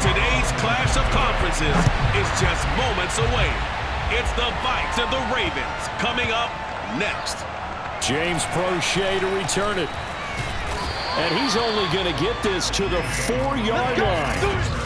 Today's clash of conferences is just moments away. It's the Vikes and the Ravens coming up next. James Prochet to return it. And he's only going to get this to the 4-yard line.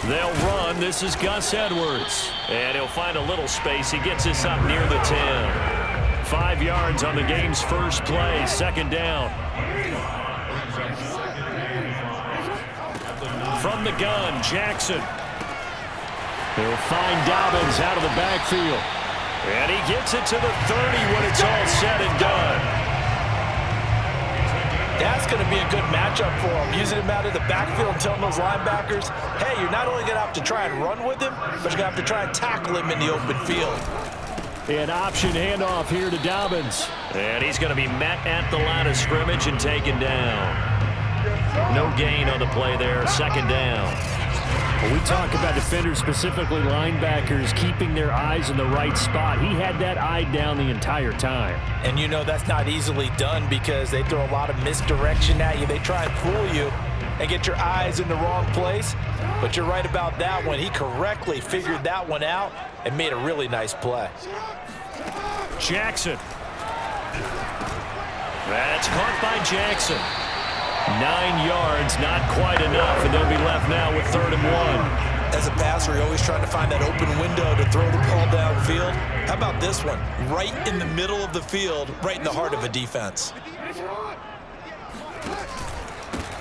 They'll run. This is Gus Edwards. And he'll find a little space. He gets this up near the 10. 5 yards on the game's first play. Second down. From the gun, Jackson. He'll find Dobbins out of the backfield. And he gets it to the 30 when it's all said and done. That's going to be a good matchup for him, using him out of the backfield and telling those linebackers, hey, you're not only going to have to try and run with him, but you're going to have to try and tackle him in the open field. An option handoff here to Dobbins. And he's going to be met at the line of scrimmage and taken down. No gain on the play there, second down. When we talk about defenders, specifically linebackers, keeping their eyes in the right spot, he had that eye down the entire time. And you know that's not easily done because they throw a lot of misdirection at you. They try and fool you and get your eyes in the wrong place. But you're right about that one. He correctly figured that one out and made a really nice play. Jackson. That's caught by Jackson. 9 yards, not quite enough, and they'll be left now with 3rd and 1. As a passer, you're always trying to find that open window to throw the ball downfield. How about this one? Right in the middle of the field, right in the heart of a defense.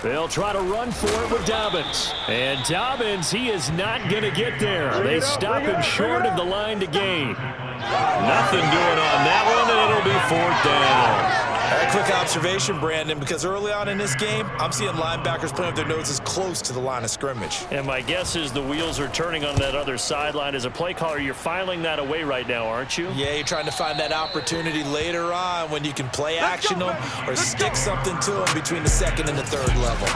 They'll try to run for it with Dobbins. And Dobbins, he is not going to get there. They stop him short of the line to gain. Nothing doing on that one, and it'll be 4th down. A quick observation, Brandon, because early on in this game, I'm seeing linebackers playing with their noses close to the line of scrimmage. And my guess is the wheels are turning on that other sideline. As a play caller, you're filing that away right now, aren't you? Yeah, you're trying to find that opportunity later on when you can play action them or stick something to them between the 2nd and the 3rd level.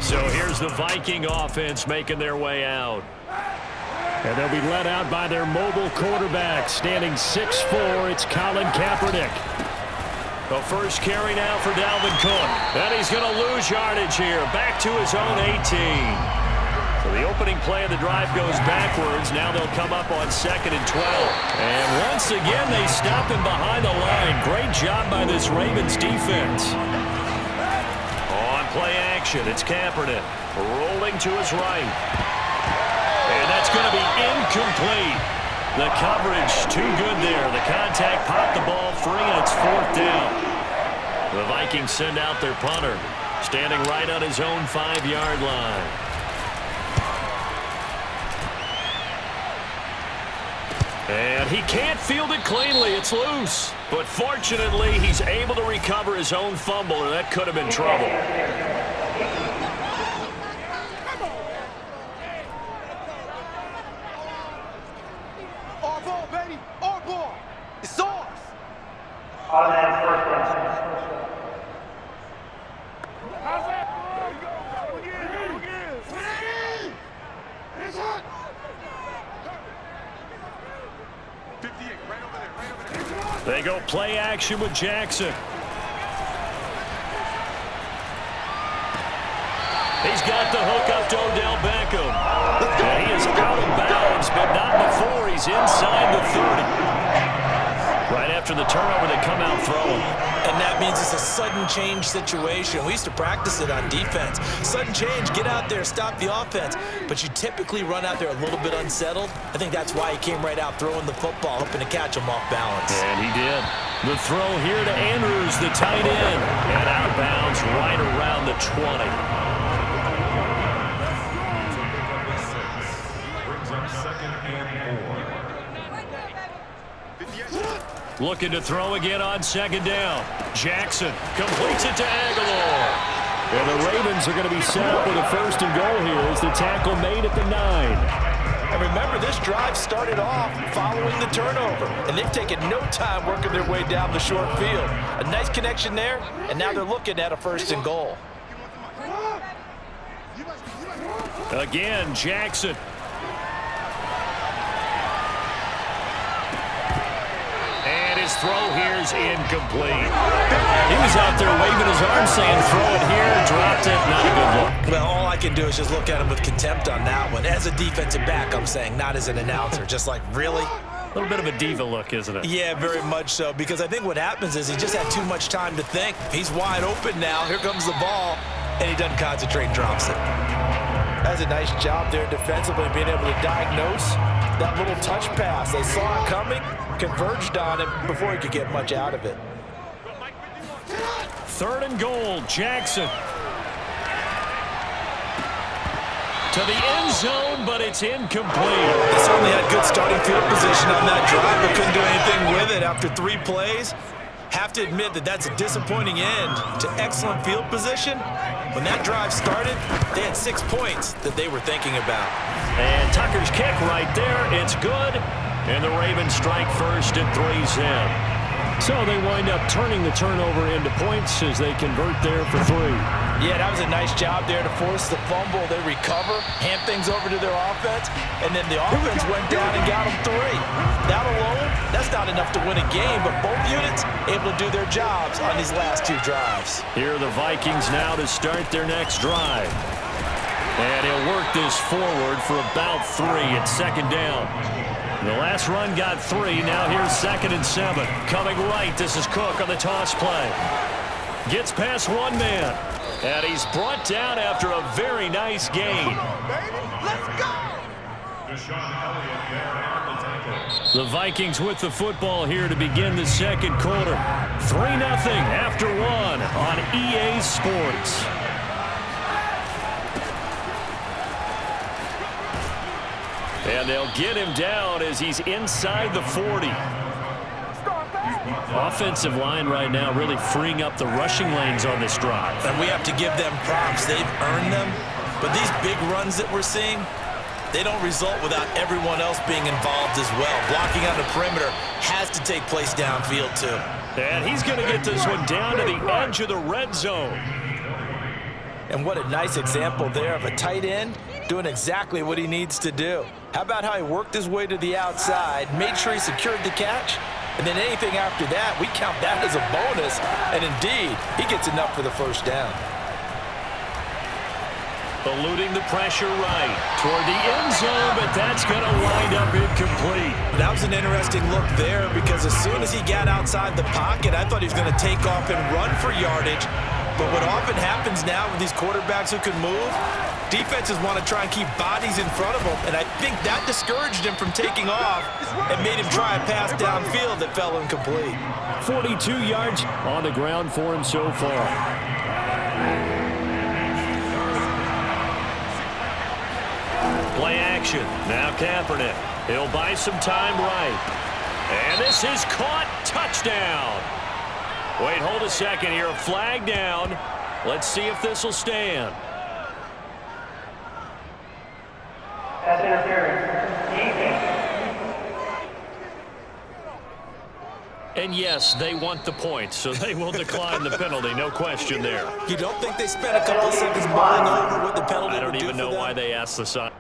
So here's the Viking offense making their way out. And they'll be led out by their mobile quarterback, standing 6'4". It's Colin Kaepernick. The first carry now for Dalvin Cook. And he's going to lose yardage here. Back to his own 18. So the opening play of the drive goes backwards. Now they'll come up on 2nd and 12. And once again, they stop him behind the line. Great job by this Ravens defense. On play action, it's Kaepernick. Rolling to his right. And that's going to be incomplete. The coverage too good there. The contact popped the ball free, and it's 4th down. The Vikings send out their punter, standing right on his own 5-yard line. And he can't field it cleanly. It's loose. But fortunately, he's able to recover his own fumble, or that could have been trouble. Automatic first down. They go play action with Jackson. He's got the hook up to Odell Beckham. And he is out of bounds, but not before he's inside the 30. Right after the turnover, they come out throwing. And that means it's a sudden change situation. We used to practice it on defense. Sudden change, get out there, stop the offense. But you typically run out there a little bit unsettled. I think that's why he came right out throwing the football, hoping to catch him off balance. And he did. The throw here to Andrews, the tight end. And out of bounds right around the 20. Looking to throw again on second down. Jackson completes it to Aguilar. And the Ravens are going to be set up with a first and goal here as the tackle made at the 9. And remember, this drive started off following the turnover. And they've taken no time working their way down the short field. A nice connection there, and now they're looking at a first and goal. Again, Jackson. And his throw here is incomplete. He was out there waving his arm saying, throw it here, dropped it, not a good look. Well, all I can do is just look at him with contempt on that one. As a defensive back, I'm saying, not as an announcer. Just like, really? A little bit of a diva look, isn't it? Yeah, very much so, because I think what happens is he just had too much time to think. He's wide open now. Here comes the ball, and he doesn't concentrate and drops it. That's a nice job there defensively, being able to diagnose that little touch pass. They saw it coming, converged on him before he could get much out of it. Third and goal, Jackson. To the end zone, but it's incomplete. They certainly had good starting field position on that drive, but couldn't do anything with it after 3 plays. Have to admit that that's a disappointing end to excellent field position. When that drive started, they had 6 points that they were thinking about. And Tucker's kick right there. It's good. And the Ravens strike first and 3's in. So they wind up turning the turnover into points as they convert there for 3. Yeah, that was a nice job there to force the fumble. They recover, hand things over to their offense, and then the offense went down and got them 3. That alone, that's not enough to win a game, but both units able to do their jobs on these last 2 drives. Here are the Vikings now to start their next drive. And he'll work this forward for about 3 at second down. The last run got 3. Now here's 2nd and 7. Coming right, this is Cook on the toss play. Gets past one man. And he's brought down after a very nice gain. Let's go! The Vikings with the football here to begin the second quarter. 3-0 after 1 on EA Sports. And they'll get him down as he's inside the 40. Offensive line right now really freeing up the rushing lanes on this drive. And we have to give them props. They've earned them. But these big runs that we're seeing, they don't result without everyone else being involved as well. Blocking on the perimeter has to take place downfield too. And he's going to get this one down to the edge of the red zone. And what a nice example there of a tight end doing exactly what he needs to do. How about how he worked his way to the outside, made sure he secured the catch, and then anything after that, we count that as a bonus. And indeed, he gets enough for the first down. Eluding the pressure right toward the end zone, but that's going to wind up incomplete. That was an interesting look there because as soon as he got outside the pocket, I thought he was going to take off and run for yardage. But what often happens now with these quarterbacks who can move, defenses want to try and keep bodies in front of them, and I think that discouraged him from taking off and made him try a pass downfield that fell incomplete. 42 yards on the ground for him so far. Play action. Now Kaepernick. He'll buy some time right. And this is caught. Touchdown. Wait, hold a second here. A flag down. Let's see if this will stand. That's interference. Defense. And yes, they want the point, so they will decline the penalty. No question there. You don't think they spent a couple of seconds mulling over what the penalty I don't would do even for know them? why they asked the side.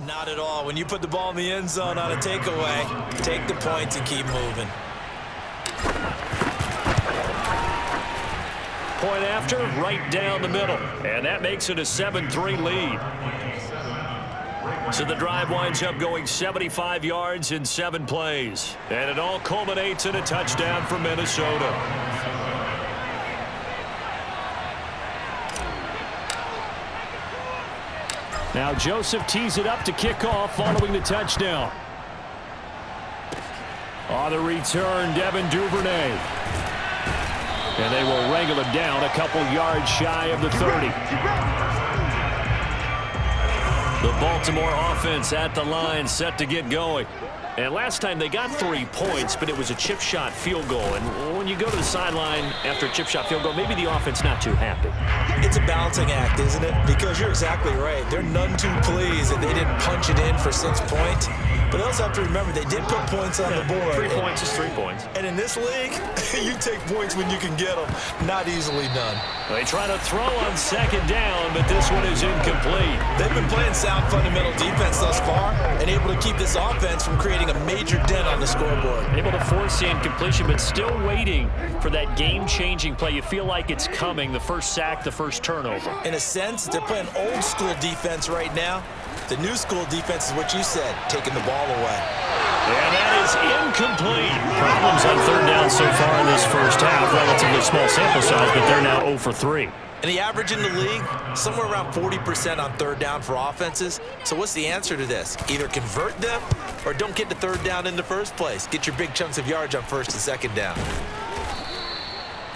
Not at all. When you put the ball in the end zone on a takeaway, take the points and keep moving. Point after, right down the middle. And that makes it a 7-3 lead. So the drive winds up going 75 yards in 7 plays. And it all culminates in a touchdown for Minnesota. Now Joseph tees it up to kick off following the touchdown. On the return, Devin Duvernay. And they will wrangle it down a couple yards shy of the 30. The Baltimore offense at the line, set to get going. And last time they got 3 points, but it was a chip shot field goal. And when you go to the sideline after a chip shot field goal, maybe the offense not too happy. It's a balancing act, isn't it? Because you're exactly right. They're none too pleased that they didn't punch it in for 6 points. But they also have to remember they did put points on the board. 3 points is 3 points. And in this league, you take points when you can get them. Not easily done. They try to throw on second down, but this one is incomplete. They've been playing sound fundamental defense thus far and able to keep this offense from creating a major dent on the scoreboard. Able to force the incompletion, but still waiting for that game-changing play. You feel like it's coming, the first sack, the first turnover. In a sense, they're playing old-school defense right now. The new school defense is what you said, taking the ball away. And that is incomplete. Problems on third down so far in this first half. Relatively small sample size, but they're now 0 for 3. And the average in the league, somewhere around 40% on third down for offenses. So what's the answer to this? Either convert them or don't get the third down in the first place. Get your big chunks of yards on first and second down.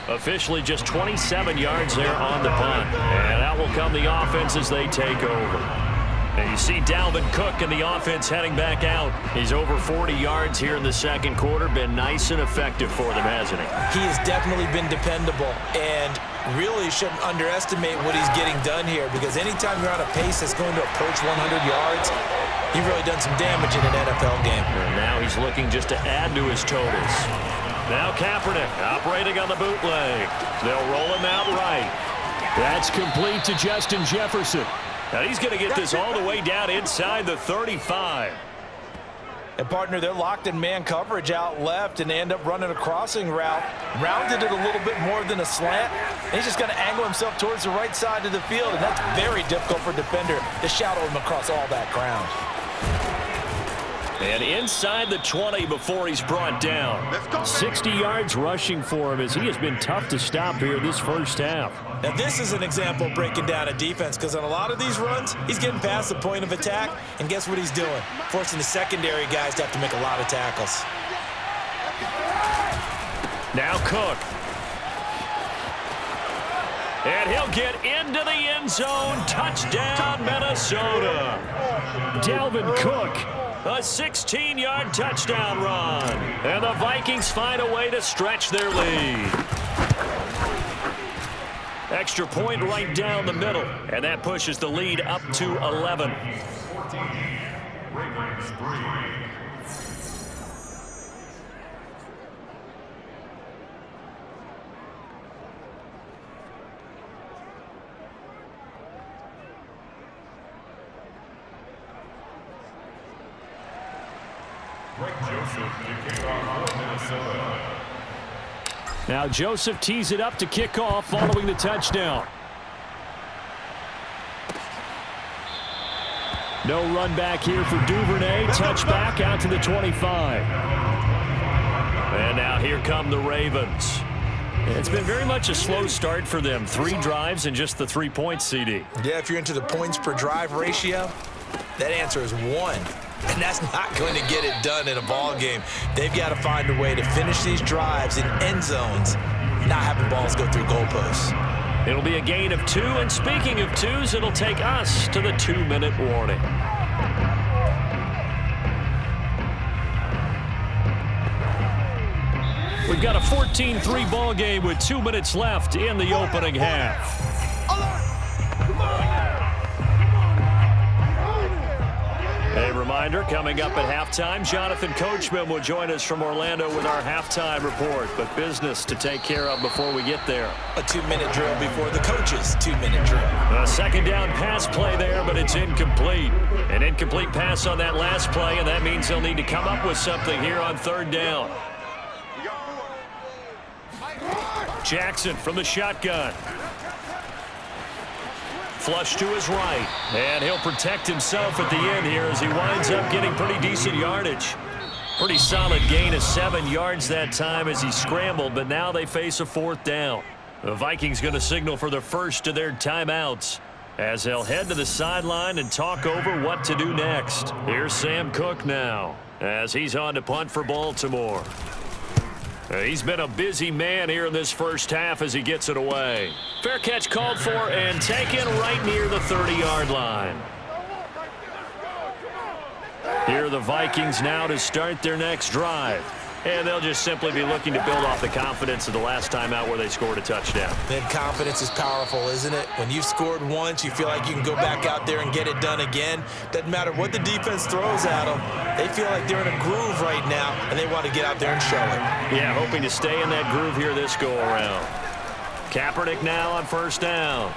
Officially just 27 yards there on the punt. And out will come the offense as they take over. And you see Dalvin Cook and the offense heading back out. He's over 40 yards here in the second quarter. Been nice and effective for them, hasn't he? He has definitely been dependable and really shouldn't underestimate what he's getting done here because anytime you're on a pace that's going to approach 100 yards, you've really done some damage in an NFL game. And now he's looking just to add to his totals. Now Kaepernick operating on the bootleg. They'll roll him out right. That's complete to Justin Jefferson. Now he's going to get this all the way down inside the 35. And, partner, they're locked in man coverage out left, and they end up running a crossing route. Rounded it a little bit more than a slant. And he's just going to angle himself towards the right side of the field, and that's very difficult for a defender to shadow him across all that ground. And inside the 20 before he's brought down. 60 yards rushing for him as he has been tough to stop here this first half. Now this is an example of breaking down a defense because on a lot of these runs, he's getting past the point of attack, and guess what he's doing? Forcing the secondary guys to have to make a lot of tackles. Now Cook. And he'll get into the end zone. Touchdown, Minnesota. Dalvin Cook. A 16-yard touchdown run. And the Vikings find a way to stretch their lead. Extra point right down the middle. And that pushes the lead up to 11. Now Joseph tees it up to kick off following the touchdown. No run back here for Duvernay. Touchback out to the 25. And now here come the Ravens. It's been very much a slow start for them. 3 drives and just the 3 points, CD. Yeah, if you're into the points per drive ratio, that answer is 1. And that's not going to get it done in a ball game. They've got to find a way to finish these drives in end zones, not having balls go through goalposts. It'll be a gain of 2, and speaking of 2s, it'll take us to the 2-minute warning. We've got a 14-3 ball game with 2 minutes left in the opening half. A reminder, coming up at halftime, Jonathan Coachman will join us from Orlando with our halftime report. But business to take care of before we get there. A 2-minute drill before the coach's 2-minute drill. A second down pass play there, but it's incomplete. An incomplete pass on that last play, and that means they'll need to come up with something here on third down. Jackson from the shotgun. Flush to his right, and he'll protect himself at the end here as he winds up getting pretty decent yardage. Pretty solid gain of 7 yards that time as he scrambled, but now they face a fourth down. The Vikings going to signal for the first of their timeouts as they'll head to the sideline and talk over what to do next. Here's Sam Cook now as he's on to punt for Baltimore. He's been a busy man here in this first half as he gets it away. Fair catch called for and taken right near the 30-yard line. Here are the Vikings now to start their next drive. And they'll just simply be looking to build off the confidence of the last time out where they scored a touchdown. Then confidence is powerful, isn't it? When you've scored once, you feel like you can go back out there and get it done again. Doesn't matter what the defense throws at them. They feel like they're in a groove right now, and they want to get out there and show it. Yeah, hoping to stay in that groove here this go-around. Kaepernick now on first down.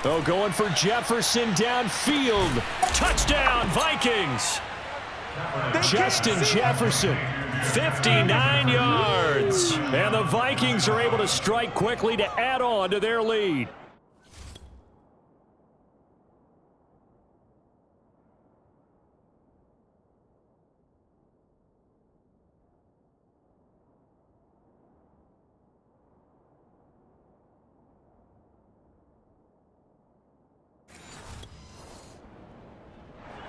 Oh, going for Jefferson downfield. Touchdown, Vikings! Justin Jefferson. 59 yards. And the Vikings are able to strike quickly to add on to their lead.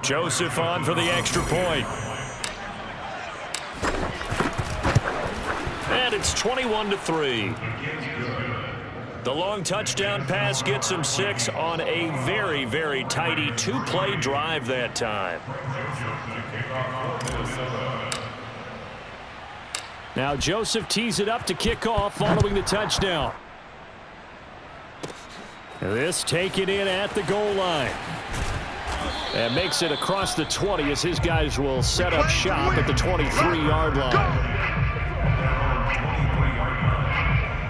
Joseph on for the extra point. And it's 21-3. The long touchdown pass gets him 6 on a very, very tidy 2-play drive that time. Now Joseph tees it up to kick off following the touchdown. This taken in at the goal line. And makes it across the 20 as his guys will set up shop at the 23-yard line.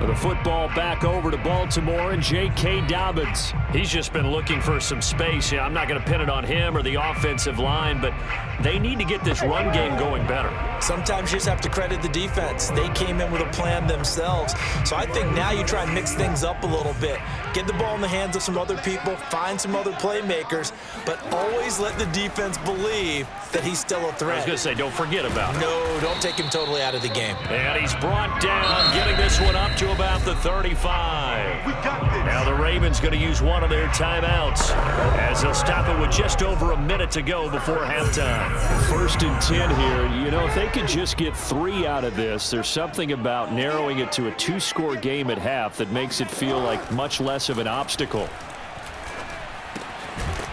The football back over to Baltimore and J.K. Dobbins. He's just been looking for some space. Yeah, I'm not going to pin it on him or the offensive line, but they need to get this run game going better. Sometimes you just have to credit the defense. They came in with a plan themselves. So I think now you try and mix things up a little bit. Get the ball in the hands of some other people, find some other playmakers, but always let the defense believe that he's still a threat. I was going to say, don't forget about it. No, don't take him totally out of the game. And he's brought down, getting this one up to about the 35. Now the Ravens going to use one of their timeouts as they'll stop it with just over a minute to go before halftime. 1st and 10 here. You know, if they could just get 3 out of this, there's something about narrowing it to a 2-score game at half that makes it feel like much less of an obstacle.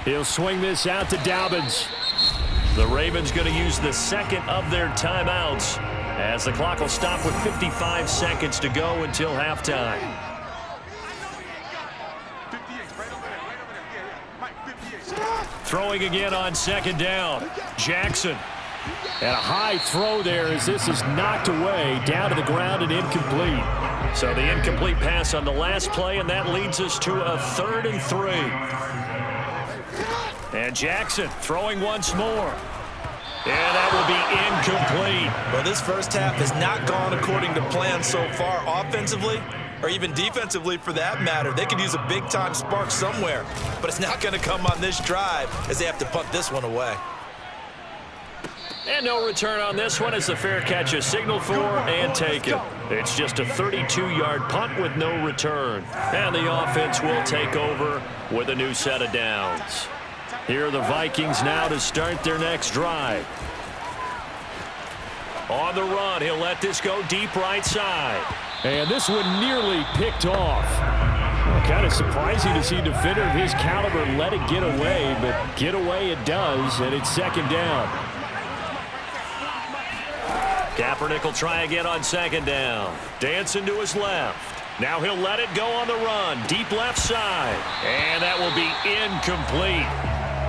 He'll swing this out to Dobbins. The Ravens going to use the second of their timeouts as the clock will stop with 55 seconds to go until halftime. Throwing again on second down. Jackson. And a high throw there as this is knocked away down to the ground and incomplete. So the incomplete pass on the last play, and that leads us to a 3rd and 3. And Jackson throwing once more. And that will be incomplete. Well, this first half has not gone according to plan so far offensively, or even defensively for that matter. They could use a big-time spark somewhere, but it's not going to come on this drive as they have to punt this one away. And no return on this one as the fair catch is signaled for and taken. It's just a 32-yard punt with no return. And the offense will take over with a new set of downs. Here are the Vikings now to start their next drive. On the run, he'll let this go deep right side. And this one nearly picked off. Kind of surprising to see a defender of his caliber let it get away, but get away it does, and it's second down. Kaepernick will try again on second down. Dancing to his left. Now he'll let it go on the run. Deep left side. And that will be incomplete.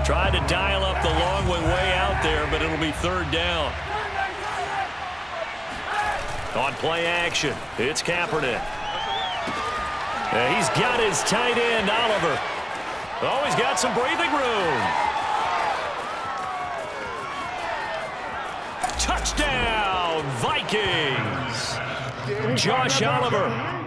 Tried to dial up the long way out there, but it'll be third down. On play action, it's Kaepernick. He's got his tight end, Oliver. Oh, he's got some breathing room. Touchdown, Vikings. Josh Oliver.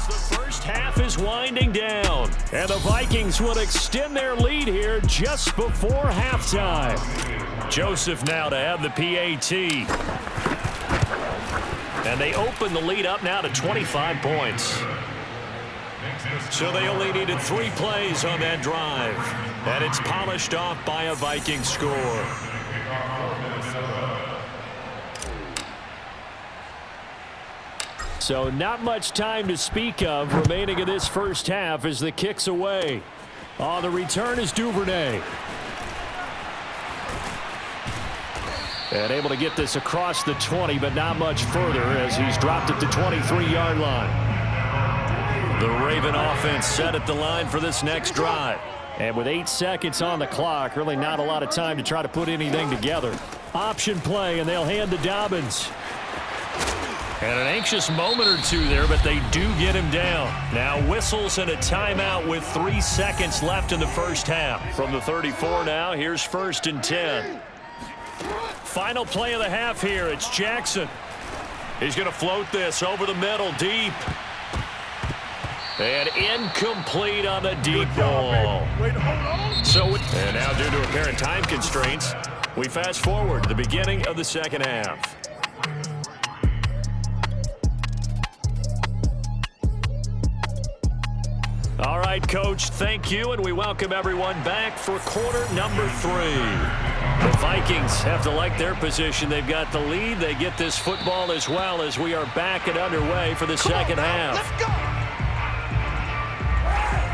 The first half is winding down, and the Vikings will extend their lead here just before halftime. Joseph now to have the PAT. And they open the lead up now to 25 points. So they only needed 3 plays on that drive, and it's polished off by a Viking score. So not much time to speak of remaining in this first half as the kick's away. On the return is Duvernay. And able to get this across the 20, but not much further as he's dropped at the 23-yard line. The Raven offense set at the line for this next drive. And with 8 seconds on the clock, really not a lot of time to try to put anything together. Option play, and they'll hand to Dobbins. And an anxious moment or two there, but they do get him down. Now whistles and a timeout with 3 seconds left in the first half. From the 34 now, here's 1st and 10. Final play of the half here. It's Jackson. He's going to float this over the middle, deep. And incomplete on the deep ball. And now due to apparent time constraints, we fast forward to the beginning of the second half. All right, Coach, thank you, and we welcome everyone back for quarter number 3. The Vikings have to like their position. They've got the lead. They get this football as well as we are back and underway for the second half.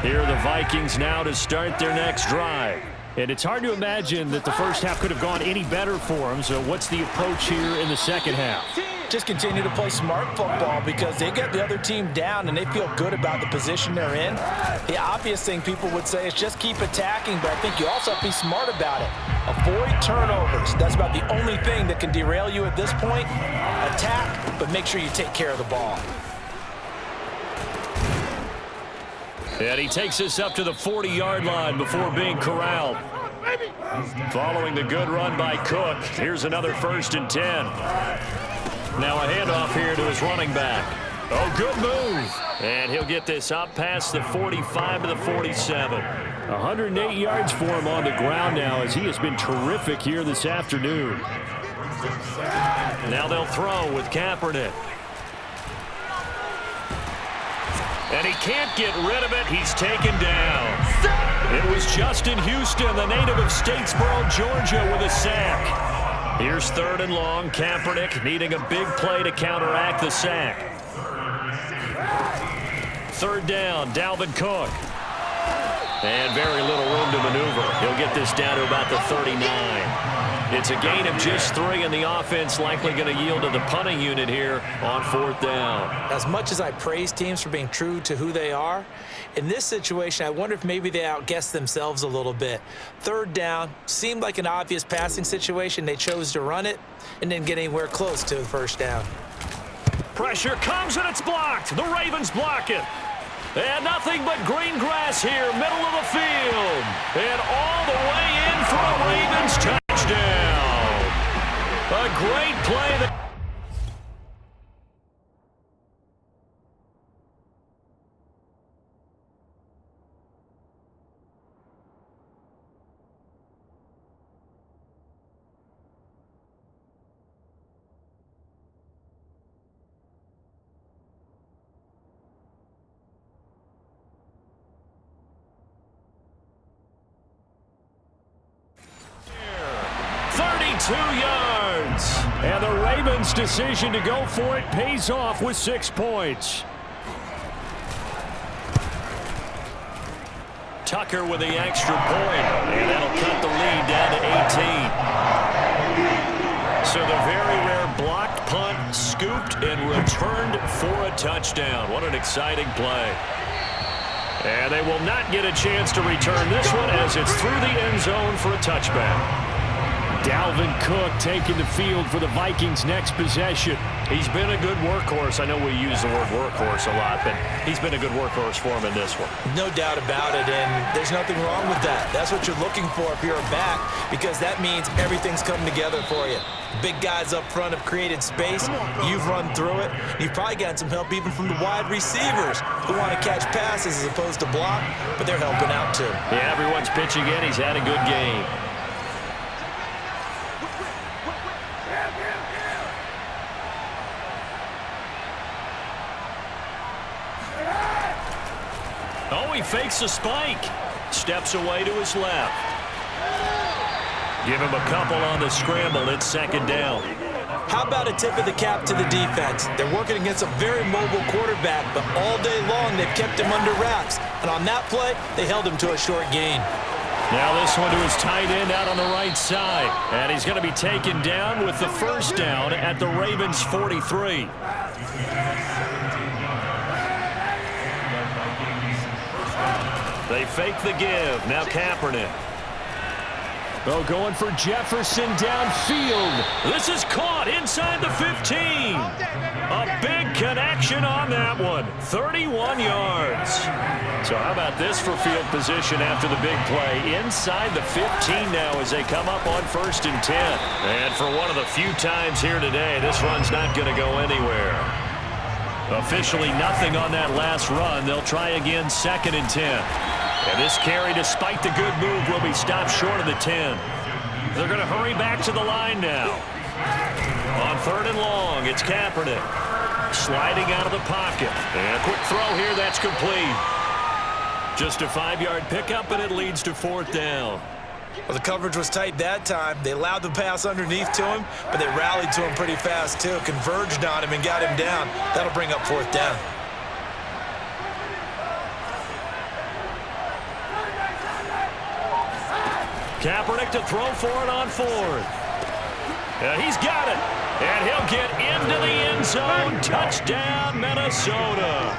Here are the Vikings now to start their next drive. And it's hard to imagine that the first half could have gone any better for them. So what's the approach here in the second half? Just continue to play smart football because they get the other team down and they feel good about the position they're in. The obvious thing people would say is just keep attacking, but I think you also have to be smart about it. Avoid turnovers. That's about the only thing that can derail you at this point. Attack, but make sure you take care of the ball. And he takes us up to the 40-yard line before being corralled. Following the good run by Cook, here's another 1st and 10. Now a handoff here to his running back. Oh, good move. And he'll get this up past the 45 to the 47. 108 yards for him on the ground now as he has been terrific here this afternoon. Now they'll throw with Kaepernick. And he can't get rid of it. He's taken down. It was Justin Houston, the native of Statesboro, Georgia, with a sack. Here's 3rd and long. Kaepernick needing a big play to counteract the sack. 3rd down, Dalvin Cook. And very little room to maneuver. He'll get this down to about the 39. It's a gain of just 3, and the offense likely going to yield to the punting unit here on 4th down. As much as I praise teams for being true to who they are, in this situation, I wonder if maybe they outguessed themselves a little bit. 3rd down seemed like an obvious passing situation. They chose to run it and didn't get anywhere close to the 1st down. Pressure comes, and it's blocked. The Ravens block it. And nothing but green grass here, middle of the field. And all the way in for a Ravens touchdown. A great play. 2 yards. And the Ravens' decision to go for it pays off with 6 points. Tucker with the extra point, and that'll cut the lead down to 18. So the very rare blocked punt, scooped and returned for a touchdown. What an exciting play. And they will not get a chance to return this one as it's through the end zone for a touchback. Dalvin Cook taking the field for the Vikings' next possession. He's been a good workhorse. I know we use the word workhorse a lot, but he's been a good workhorse for him in this one. No doubt about it, and there's nothing wrong with that. That's what you're looking for if you're a back, because that means everything's coming together for you. Big guys up front have created space. You've run through it. You've probably gotten some help even from the wide receivers who want to catch passes as opposed to block, but they're helping out too. Yeah, everyone's pitching in. He's had a good game. Oh, he fakes a spike. Steps away to his left. Give him a couple on the scramble. It's second down. How about a tip of the cap to the defense? They're working against a very mobile quarterback, but all day long they've kept him under wraps. And on that play, they held him to a short gain. Now this one to his tight end out on the right side. And he's going to be taken down with the first down at the Ravens' 43. They fake the give. Now Kaepernick. Oh, going for Jefferson downfield. This is caught inside the 15. A big connection on that one. 31 yards. So how about this for field position after the big play? Inside the 15 now as they come up on 1st and 10. And for one of the few times here today, this run's not going to go anywhere. Officially nothing on that last run. They'll try again 2nd and 10. And this carry, despite the good move, will be stopped short of the 10. They're going to hurry back to the line now. On 3rd and long, it's Kaepernick. Sliding out of the pocket. And a quick throw here, that's complete. Just a 5-yard pickup, and it leads to 4th down. Well, the coverage was tight that time. They allowed the pass underneath to him, but they rallied to him pretty fast, too. Converged on him and got him down. That'll bring up 4th down. Kaepernick to throw for it on 4th. And he's got it. And he'll get into the end zone. Touchdown, Minnesota.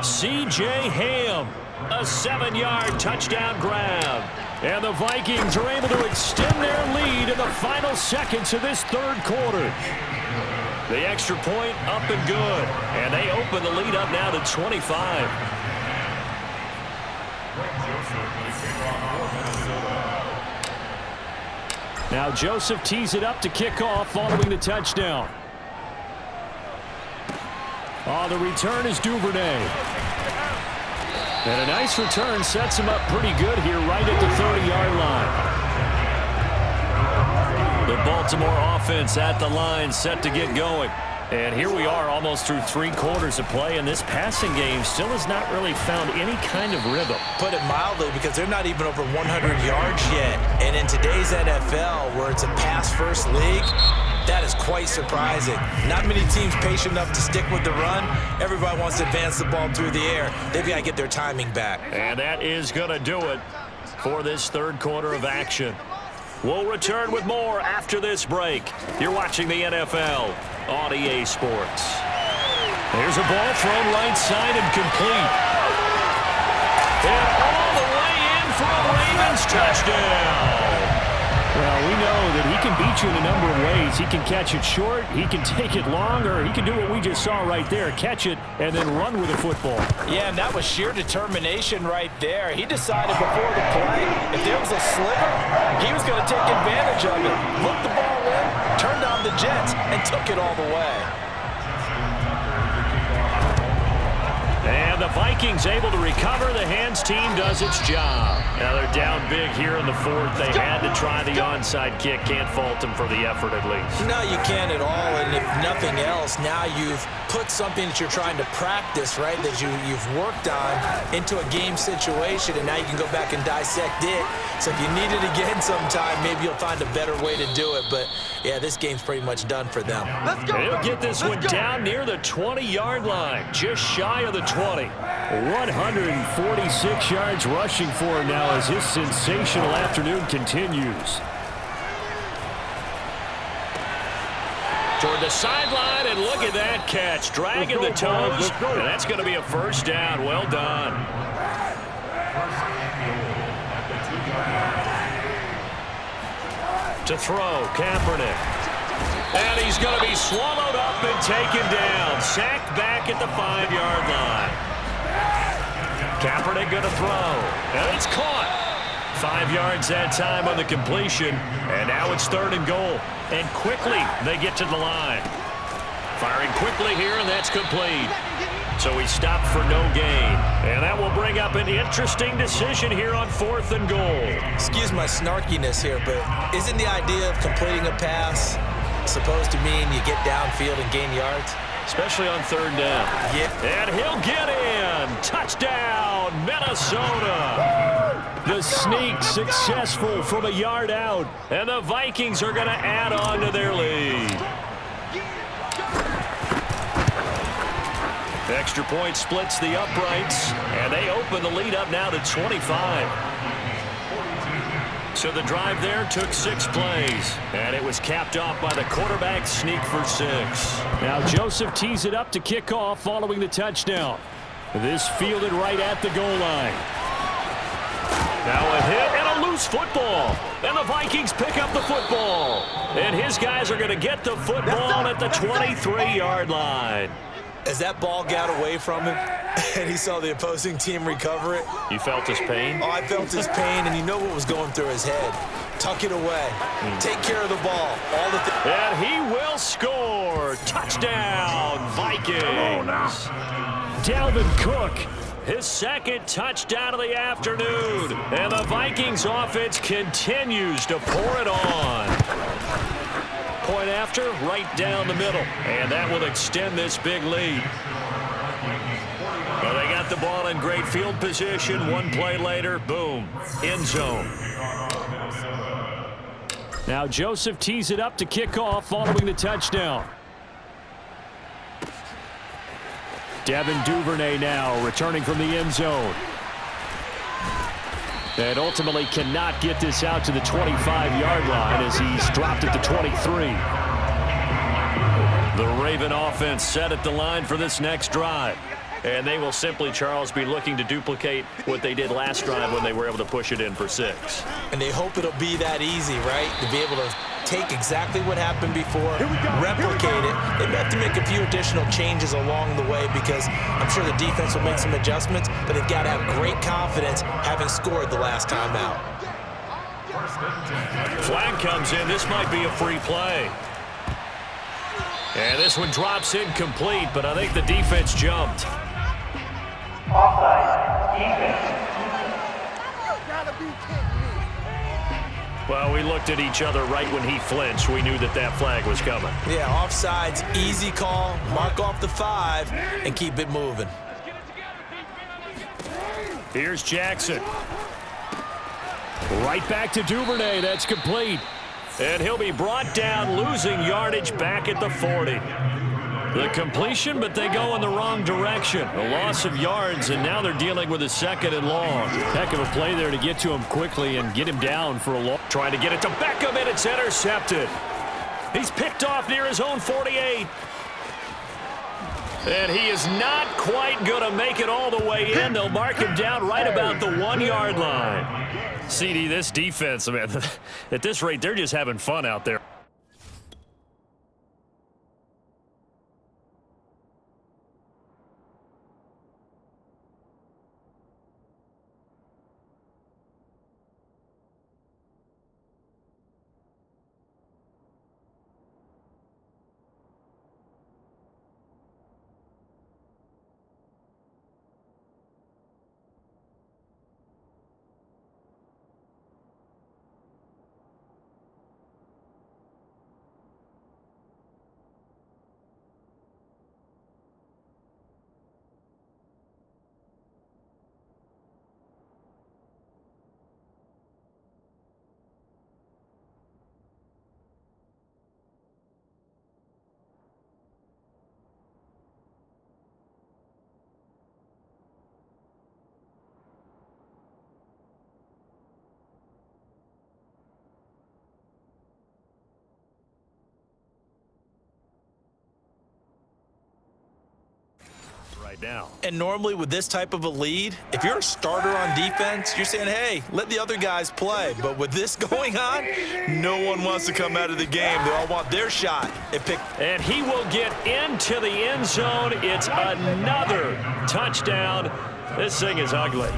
C.J. Ham, a 7-yard touchdown grab. And the Vikings are able to extend their lead in the final seconds of this 3rd quarter. The extra point up and good. And they open the lead up now to 25. Now Joseph tees it up to kick off following the touchdown. Oh, the return is Duvernay. And a nice return sets him up pretty good here right at the 30-yard line. The Baltimore offense at the line set to get going. And here we are almost through 3 quarters of play, and this passing game still has not really found any kind of rhythm. Put it mildly, because they're not even over 100 yards yet. And in today's NFL, where it's a pass-first league, that is quite surprising. Not many teams patient enough to stick with the run. Everybody wants to advance the ball through the air. They've got to get their timing back. And that is going to do it for this 3rd quarter of action. We'll return with more after this break. You're watching the NFL on EA Sports. There's a ball thrown right side and complete. And all the way in for a Ravens touchdown. Well, we know that he can beat you in a number of ways. He can catch it short, he can take it long, or he can do what we just saw right there, catch it and then run with the football. Yeah, and that was sheer determination right there. He decided before the play, if there was a sliver, he was going to take advantage of it. Looked the ball in, turned on the jets, and took it all the way. And the Vikings able to recover. The hands team does its job. Now they're down big here in the fourth. They had to try the onside kick. Can't fault them for the effort at least. No, you can't at all. And if nothing else, now you've put something that you're trying to practice, right, that you've worked on into a game situation, and now you can go back and dissect it. So if you need it again sometime, maybe you'll find a better way to do it. But, yeah, this game's pretty much done for them. He'll get this one down near the 20-yard line, just shy of the 20. 146 yards rushing for him now as his sensational afternoon continues. Toward the sideline, and look at that catch. Dragging the toes, and that's going to be a first down. Well done. To throw, Kaepernick. And he's going to be swallowed up and taken down. Sacked back at the 5-yard line. Kaepernick going to throw. And it's caught. 5 yards that time on the completion. And now it's 3rd and goal. And quickly they get to the line. Firing quickly here, and that's complete. So he stopped for no gain. And that will bring up an interesting decision here on 4th and goal. Excuse my snarkiness here, but isn't the idea of completing a pass supposed to mean you get downfield and gain yards? Especially on 3rd down. Yeah. And he'll get in. Touchdown, Minnesota. The sneak successful from a yard out. And the Vikings are going to add on to their lead. Extra point splits the uprights, and they open the lead up now to 25. So the drive there took 6 plays, and it was capped off by the quarterback sneak for 6. Now Joseph tees it up to kick off following the touchdown. This fielded right at the goal line. Now a hit and a loose football. And the Vikings pick up the football. And his guys are going to get the football at the 23-yard line. As that ball got away from him and he saw the opposing team recover it. You felt his pain? Oh, I felt his pain, and you know what was going through his head. Tuck it away. Take care of the ball. And he will score. Touchdown, Vikings. Come on now. Dalvin Cook, his 2nd touchdown of the afternoon. And the Vikings offense continues to pour it on. Point after, right down the middle. And that will extend this big lead. Well, they got the ball in great field position. 1 play later, boom, end zone. Now Joseph tees it up to kick off following the touchdown. Devin Duvernay now returning from the end zone. And ultimately cannot get this out to the 25-yard line as he's dropped at the 23. The Raven offense set at the line for this next drive. And they will simply, Charles, be looking to duplicate what they did last drive when they were able to push it in for 6. And they hope it'll be that easy, right? To be able to take exactly what happened before, replicate it. They may have to make a few additional changes along the way because I'm sure the defense will make some adjustments, but they've got to have great confidence having scored the last time out. Flag comes in. This might be a free play. And this one drops incomplete, but I think the defense jumped. Offside. Defense. Well, we looked at each other right when he flinched. We knew that that flag was coming. Yeah, offsides, easy call. Mark off the 5 and keep it moving. Here's Jackson. Right back to Duvernay. That's complete. And he'll be brought down, losing yardage back at the 40. The completion, but they go in the wrong direction. A loss of yards, and now they're dealing with a 2nd and long. Heck of a play there to get to him quickly and get him down for a long. Trying to get it to Beckham, and it's intercepted. He's picked off near his own 48. And he is not quite going to make it all the way in. They'll mark him down right about the 1-yard line. CD, this defense, man, at this rate, they're just having fun out there. right now. And normally with this type of a lead, if you're a starter on defense, you're saying, hey, let the other guys play. But with this going on, no one wants to come out of the game. They all want their shot. And he will get into the end zone. It's another touchdown. This thing is ugly.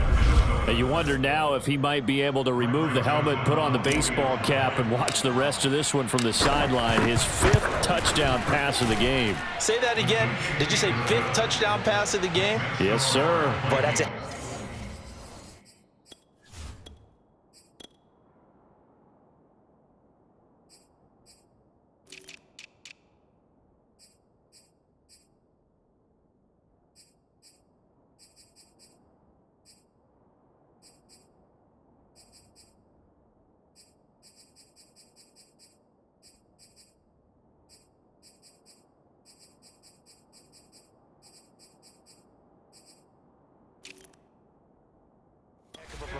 And you wonder now if he might be able to remove the helmet, put on the baseball cap, and watch the rest of this one from the sideline. His 5th touchdown pass of the game. Say that again. Did you say 5th touchdown pass of the game? Yes, sir. But that's it.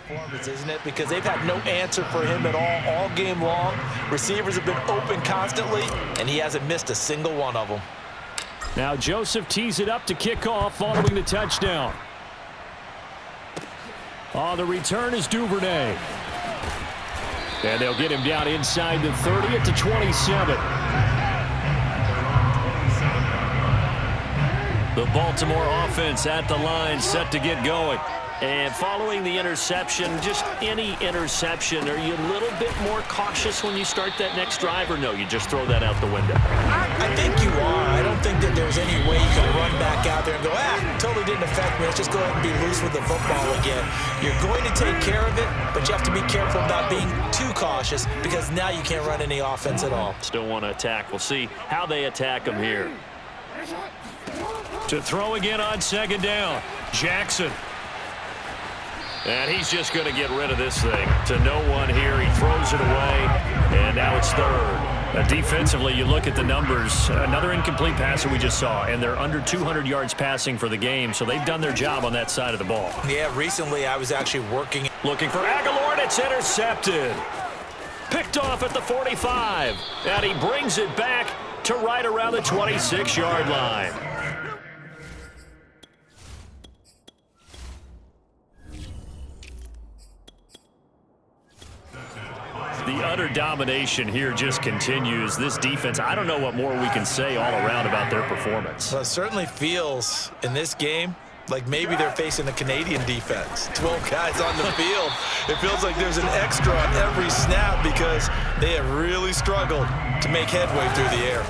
Performance, isn't it? Because they've had no answer for him at all game long. Receivers have been open constantly, and he hasn't missed a single one of them. Now Joseph tees it up to kick off following the touchdown. On the return is Duvernay. And they'll get him down inside the 30 at the 27. The Baltimore offense at the line, set to get going. And following the interception, just any interception, are you a little bit more cautious when you start that next drive, or no, you just throw that out the window? I think you are. I don't think that there's any way you can run back out there and go, totally didn't affect me. Let's just go ahead and be loose with the football again. You're going to take care of it, but you have to be careful about being too cautious because now you can't run any offense at all. Still want to attack. We'll see how they attack him here. To throw again on 2nd down, Jackson. And he's just going to get rid of this thing. To no one here. He throws it away, and now it's 3rd. Defensively, you look at the numbers. Another incomplete pass that we just saw, and they're under 200 yards passing for the game, so they've done their job on that side of the ball. Yeah, recently I was actually working. Looking for Aguilar, and it's intercepted. Picked off at the 45, and he brings it back to right around the 26-yard line. The utter domination here just continues. This defense, I don't know what more we can say all around about their performance. Well, it certainly feels in this game like maybe they're facing a Canadian defense. 12 guys on the field. It feels like there's an extra on every snap because they have really struggled to make headway through the air.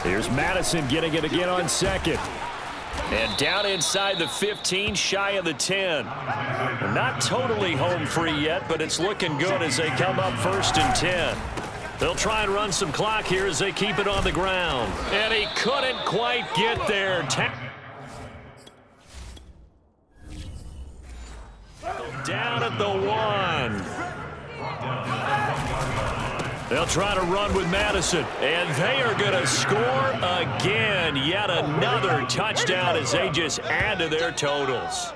Here's Madison getting it again on 2nd. And down inside the 15, shy of the 10. Not totally home free yet, but it's looking good as they come up 1st and 10. They'll try and run some clock here as they keep it on the ground. And he couldn't quite get there. Down at the 1. They'll try to run with Madison, and they are going to score again. Yet another touchdown as they just add to their totals.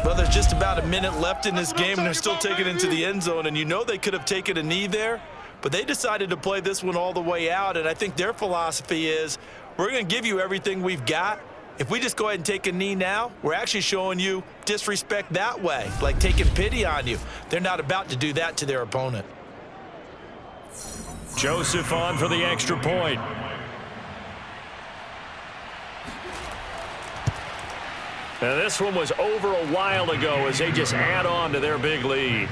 Well, there's just about a minute left in this game, and they're still taking it into the end zone. And you know they could have taken a knee there, but they decided to play this one all the way out. And I think their philosophy is, we're going to give you everything we've got. If we just go ahead and take a knee now, we're actually showing you disrespect that way, like taking pity on you. They're not about to do that to their opponent. Joseph on for the extra point. Now this one was over a while ago as they just add on to their big lead.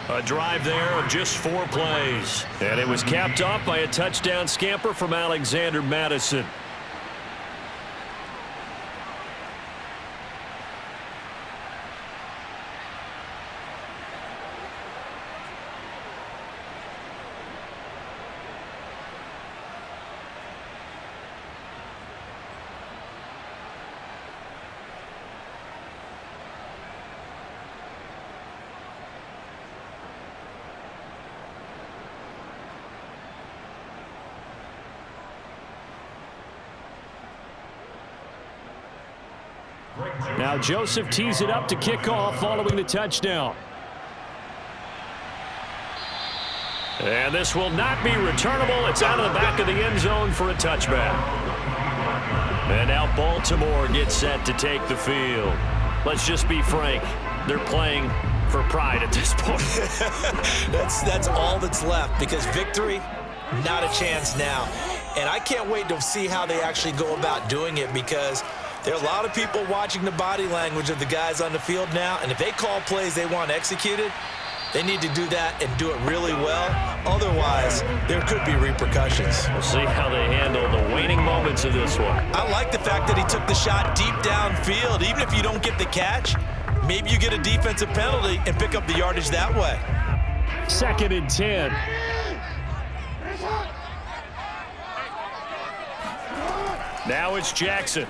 A drive there of just 4 plays. And it was capped off by a touchdown scamper from Alexander Madison. Now Joseph tees it up to kick off following the touchdown. And this will not be returnable. It's out of the back of the end zone for a touchback. And now Baltimore gets set to take the field. Let's just be frank. They're playing for pride at this point. That's all that's left, because victory, not a chance now. And I can't wait to see how they actually go about doing it, because there are a lot of people watching the body language of the guys on the field now, and if they call plays they want executed, they need to do that and do it really well. Otherwise, there could be repercussions. We'll see how they handle the waning moments of this one. I like the fact that he took the shot deep downfield. Even if you don't get the catch, maybe you get a defensive penalty and pick up the yardage that way. 2nd and 10. Now it's Jackson.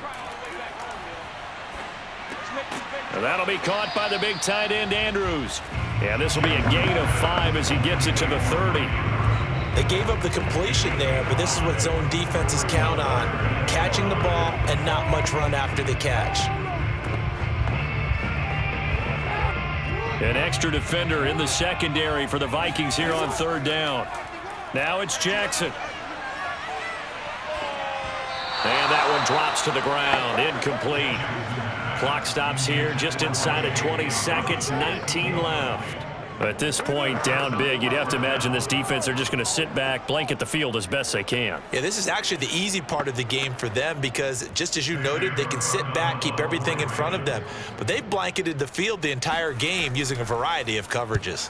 And that'll be caught by the big tight end, Andrews. Yeah, this will be a gain of 5 as he gets it to the 30. They gave up the completion there, but this is what zone defenses count on: catching the ball and not much run after the catch. An extra defender in the secondary for the Vikings here on 3rd down. Now it's Jackson. And that one drops to the ground. Incomplete. Clock stops here just inside of 20 seconds. 19 left. At this point, down big, you'd have to imagine this defense are just going to sit back, blanket the field as best they can. Yeah, this is actually the easy part of the game for them, because just as you noted, they can sit back, keep everything in front of them. But they've blanketed the field the entire game using a variety of coverages.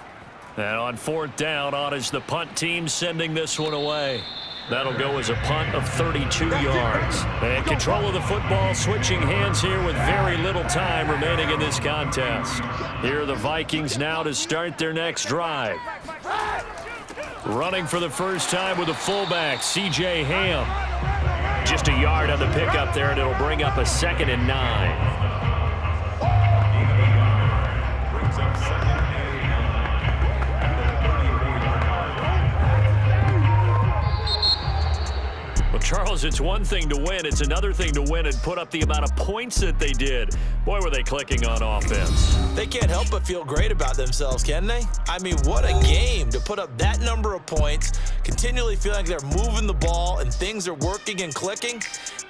And on 4th down, on is the punt team sending this one away. That'll go as a punt of 32 yards. And control of the football switching hands here with very little time remaining in this contest. Here are the Vikings now to start their next drive. Running for the first time with a fullback, C.J. Ham. Just a yard on the pickup there, and it'll bring up a 2nd and 9. Charles, it's one thing to win. It's another thing to win and put up the amount of points that they did. Boy, were they clicking on offense. They can't help but feel great about themselves, can they? I mean, what a game to put up that number of points, continually feeling like they're moving the ball and things are working and clicking.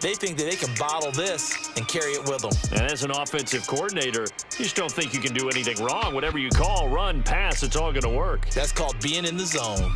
They think that they can bottle this and carry it with them. And as an offensive coordinator, you just don't think you can do anything wrong. Whatever you call, run, pass, it's all going to work. That's called being in the zone.